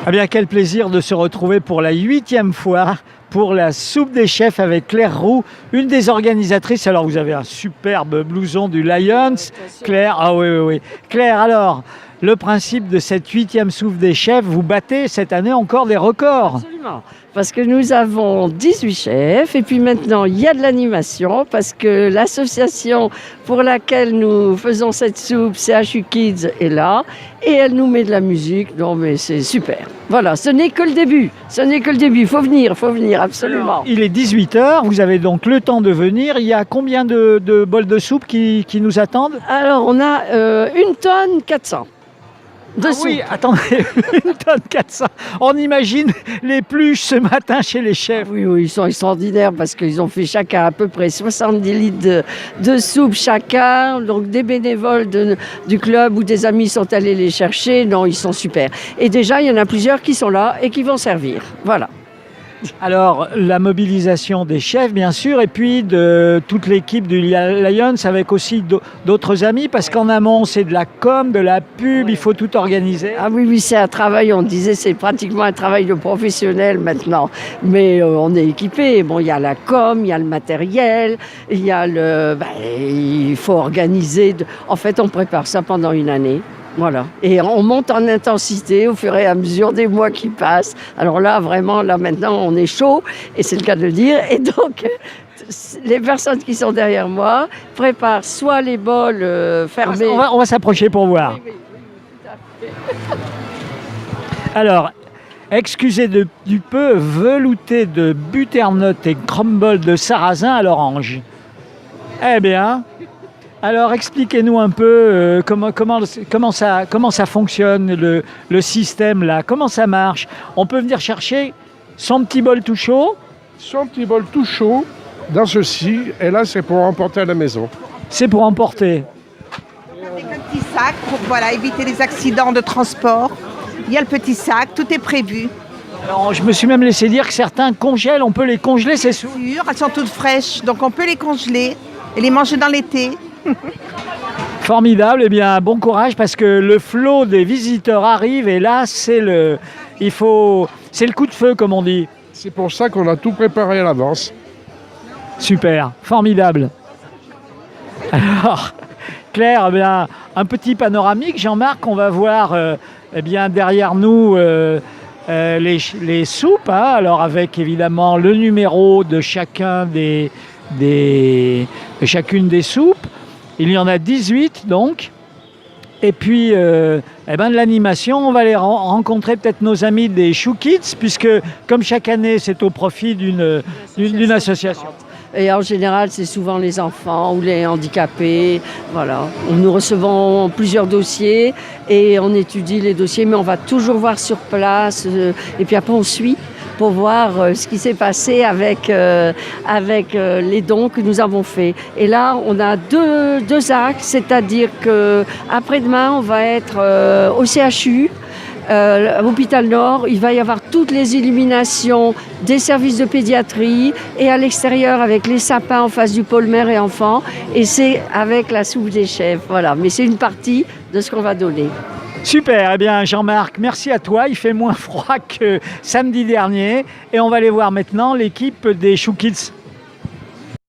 Eh bien, quel plaisir de se retrouver pour la 8e fois pour la soupe des chefs avec Claire Roux, une des organisatrices. Alors, vous avez un superbe blouson du Lions. Claire, ah oui, oui, oui. Claire, alors, le principe de cette 8e soupe des chefs, vous battez cette année encore des records. Absolument. Parce que nous avons 18 chefs et puis maintenant il y a de l'animation parce que l'association pour laquelle nous faisons cette soupe, CHU Kids, est là et elle nous met de la musique. Non mais c'est super. Voilà, ce n'est que le début. Ce n'est que le début. Il faut venir absolument. Il est 18h, vous avez donc le temps de venir. Il y a combien de bols de soupe qui nous attendent? Alors on a 1 tonne 400. Oui, attendez, 1 tonne 400. On imagine les pluches ce matin chez les chefs. Oui, oui, ils sont extraordinaires parce qu'ils ont fait chacun à peu près 70 litres de soupe chacun. Donc des bénévoles du club ou des amis sont allés les chercher. Non, ils sont super. Et déjà, il y en a plusieurs qui sont là et qui vont servir. Voilà. Alors, la mobilisation des chefs, bien sûr, et puis de toute l'équipe du Lions avec aussi d'autres amis, parce qu'en amont, c'est de la com, de la pub, il faut tout organiser. Ah oui, oui, c'est un travail, on disait, c'est pratiquement un travail de professionnel maintenant. Mais on est équipé. Bon, il y a la com, il y a le matériel, il y a il faut organiser. En fait, on prépare ça pendant une année. Voilà. Et on monte en intensité au fur et à mesure des mois qui passent. Alors là, vraiment, là maintenant, on est chaud, et c'est le cas de le dire. Et donc, les personnes qui sont derrière moi préparent soit les bols fermés. On va s'approcher pour voir. Oui, tout à fait. Alors, excusez du peu, velouté de butternut et crumble de sarrasin à l'orange. Eh bien... Alors, expliquez-nous un peu comment ça fonctionne, le système là, comment ça marche. On peut venir chercher son petit bol tout chaud. Son petit bol tout chaud dans ceci, et là c'est pour emporter à la maison. C'est pour emporter. Avec un petit sac pour éviter les accidents de transport. Il y a le petit sac, tout est prévu. Alors, je me suis même laissé dire que certains congèlent, on peut les congeler ces soupes. Bien sûr, elles sont toutes fraîches, donc on peut les congeler et les manger dans l'été. Formidable, eh bien bon courage parce que le flot des visiteurs arrive et là c'est le coup de feu comme on dit. C'est pour ça qu'on a tout préparé à l'avance. Super, formidable. Alors Claire, eh bien, un petit panoramique, Jean-Marc, on va voir eh bien, derrière nous les soupes, hein, alors avec évidemment le numéro de chacune des soupes. Il y en a 18 donc. Et puis de l'animation, on va aller rencontrer peut-être nos amis des Chou Kids, puisque comme chaque année, c'est au profit d'une association. Et en général, c'est souvent les enfants ou les handicapés. Voilà. Nous recevons plusieurs dossiers et on étudie les dossiers, mais on va toujours voir sur place. Et puis après, on suit pour voir ce qui s'est passé avec les dons que nous avons faits. Et là, on a deux axes, c'est-à-dire qu'après-demain, on va être au CHU, à l'hôpital Nord. Il va y avoir toutes les illuminations des services de pédiatrie et à l'extérieur avec les sapins en face du pôle mère et enfants. Et c'est avec la soupe des chefs. Voilà. Mais c'est une partie de ce qu'on va donner. Super, eh bien Jean-Marc, merci à toi. Il fait moins froid que samedi dernier et on va aller voir maintenant l'équipe des Chou Kids.